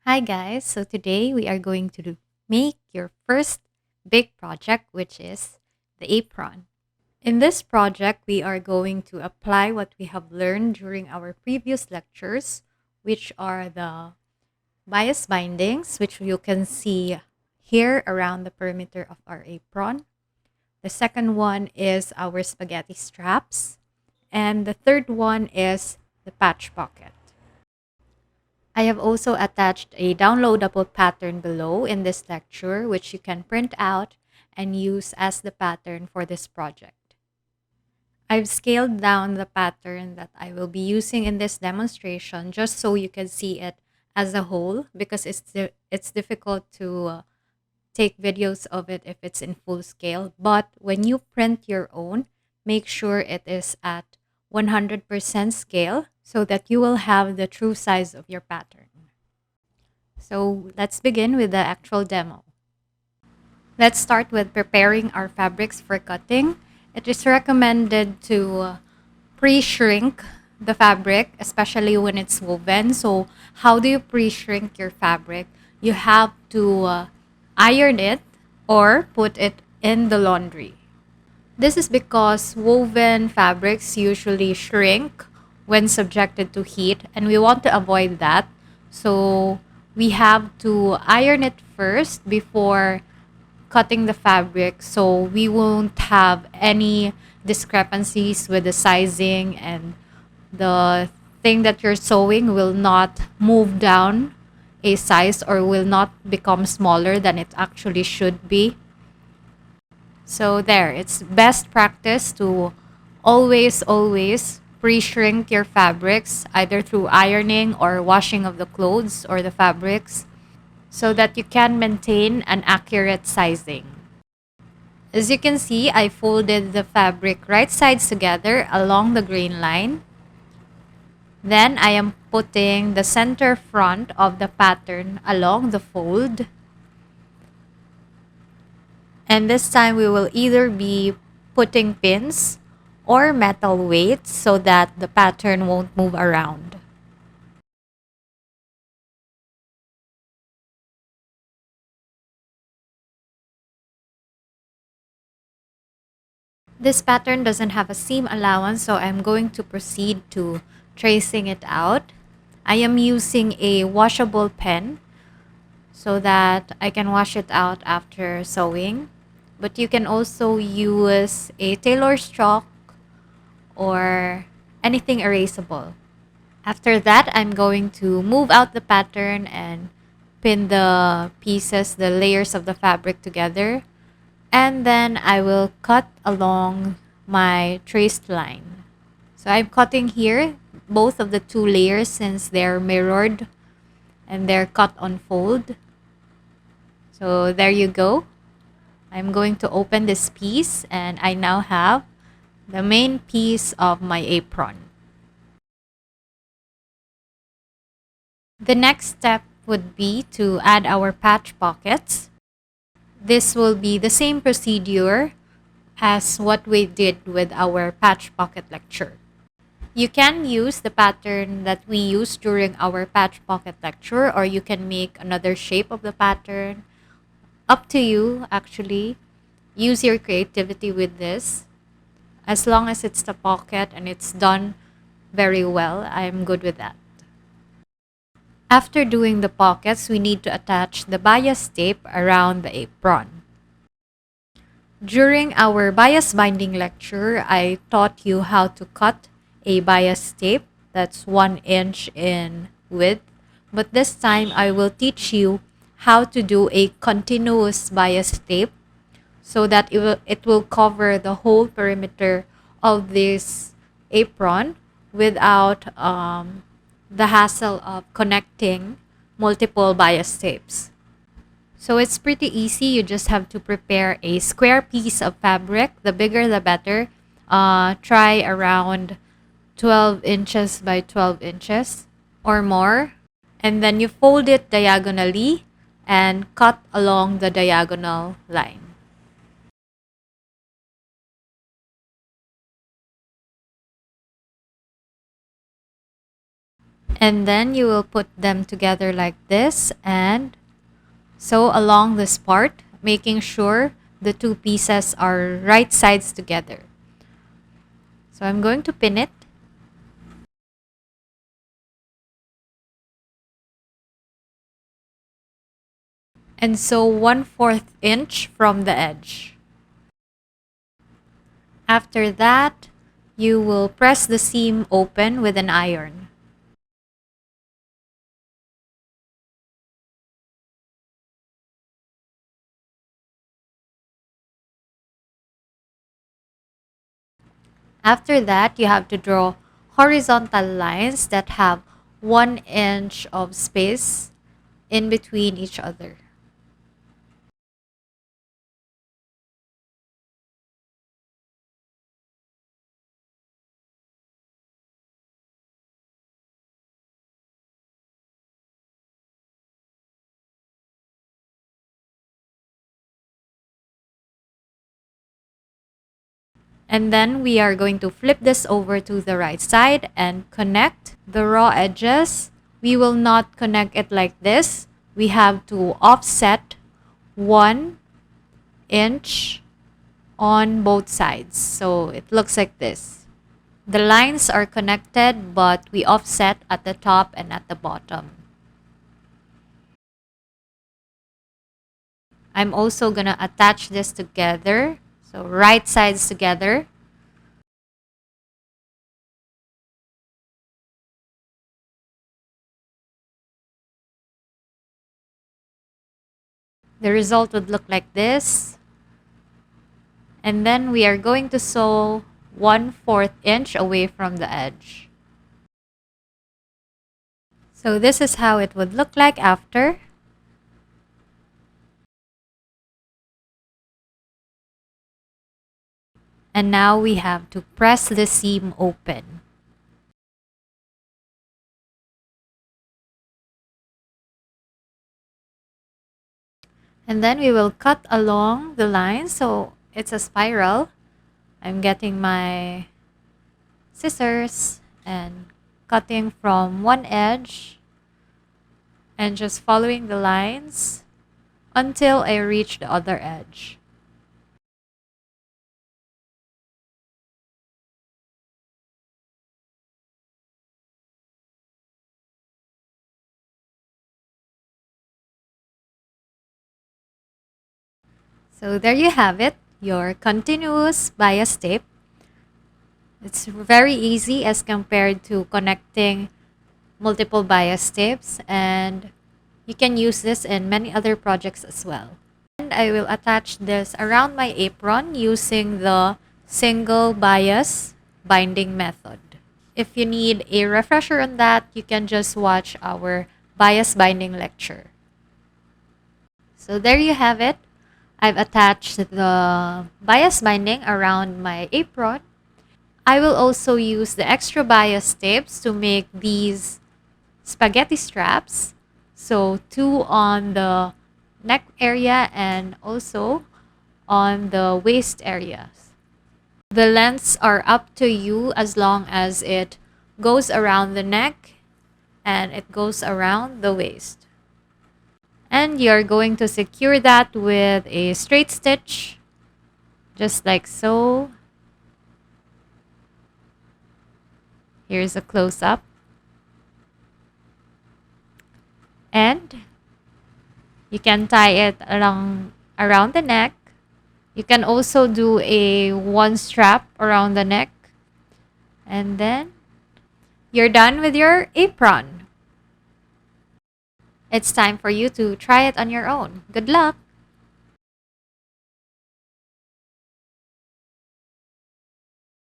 Hi guys, so today we are going to make your first big project, which is the apron. In this project, we are going to apply what we have learned during our previous lectures, which are the bias bindings, which you can see here around the perimeter of our apron. The second one is our spaghetti straps, and the third one is the patch pocket. I have also attached a downloadable pattern below in this lecture, which you can print out and use as the pattern for this project. I've scaled down the pattern that I will be using in this demonstration just so you can see it as a whole because it's difficult to take videos of it if it's in full scale. But when you print your own, make sure it is at 100% scale so that you will have the true size of your pattern. So let's begin with the actual demo. Let's start with preparing our fabrics for cutting. It is recommended to pre-shrink the fabric, especially when it's woven. So how do you pre-shrink your fabric? You have to iron it or put it in the laundry. This is because woven fabrics usually shrink when subjected to heat, and we want to avoid that. So we have to iron it first before cutting the fabric so we won't have any discrepancies with the sizing, and the thing that you're sewing will not move down a size or will not become smaller than it actually should be. So there, it's best practice to always pre-shrink your fabrics either through ironing or washing of the clothes or the fabrics so that you can maintain an accurate sizing. As you can see, I folded the fabric right sides together along the grain line. Then I am putting the center front of the pattern along the fold. And this time we will either be putting pins or metal weights so that the pattern won't move around. This pattern doesn't have a seam allowance, so I'm going to proceed to tracing it out. I am using a washable pen so that I can wash it out after sewing. But you can also use a tailor's chalk or anything erasable. After that, I'm going to move out the pattern and pin the pieces, the layers of the fabric together. And then I will cut along my traced line. So I'm cutting here both of the two layers since they're mirrored and they're cut on fold. So there you go. I'm going to open this piece and I now have the main piece of my apron. The next step would be to add our patch pockets. This will be the same procedure as what we did with our patch pocket lecture. You can use the pattern that we used during our patch pocket lecture, or you can make another shape of the pattern. Up to you, actually. Use your creativity with this. As long as it's the pocket and it's done very well, I'm good with that. After doing the pockets, we need to attach the bias tape around the apron. During our bias binding lecture, I taught you how to cut a bias tape that's 1 inch in width. But this time, I will teach you how to do a continuous bias tape so that it will cover the whole perimeter of this apron without the hassle of connecting multiple bias tapes. So it's pretty easy. You just have to prepare a square piece of fabric. The bigger the better. Try around 12 inches by 12 inches or more. And then you fold it diagonally and cut along the diagonal line. And then you will put them together like this and sew along this part, making sure the two pieces are right sides together. So I'm going to pin it and sew 1/4 inch from the edge. After that, you will press the seam open with an iron. After that, you have to draw horizontal lines that have 1 inch of space in between each other. And then we are going to flip this over to the right side and connect the raw edges. We will not connect it like this. We have to offset 1 inch on both sides. So it looks like this. The lines are connected, but we offset at the top and at the bottom. I'm also gonna attach this together. So right sides together. The result would look like this. And then we are going to sew 1/4 inch away from the edge. So this is how it would look like after. And now we have to press the seam open. And then we will cut along the line so it's a spiral. I'm getting my scissors and cutting from one edge and just following the lines until I reach the other edge. So there you have it, your continuous bias tape. It's very easy as compared to connecting multiple bias tapes, and you can use this in many other projects as well. And I will attach this around my apron using the single bias binding method. If you need a refresher on that, you can just watch our bias binding lecture. So there you have it. I've attached the bias binding around my apron. I will also use the extra bias tapes to make these spaghetti straps. So 2 on the neck area and also on the waist areas. The lengths are up to you as long as it goes around the neck and it goes around the waist. And you're going to secure that with a straight stitch, just like so. Here's a close-up. And you can tie it around the neck. You can also do a one strap around the neck. And then you're done with your apron. It's time for you to try it on your own. Good luck!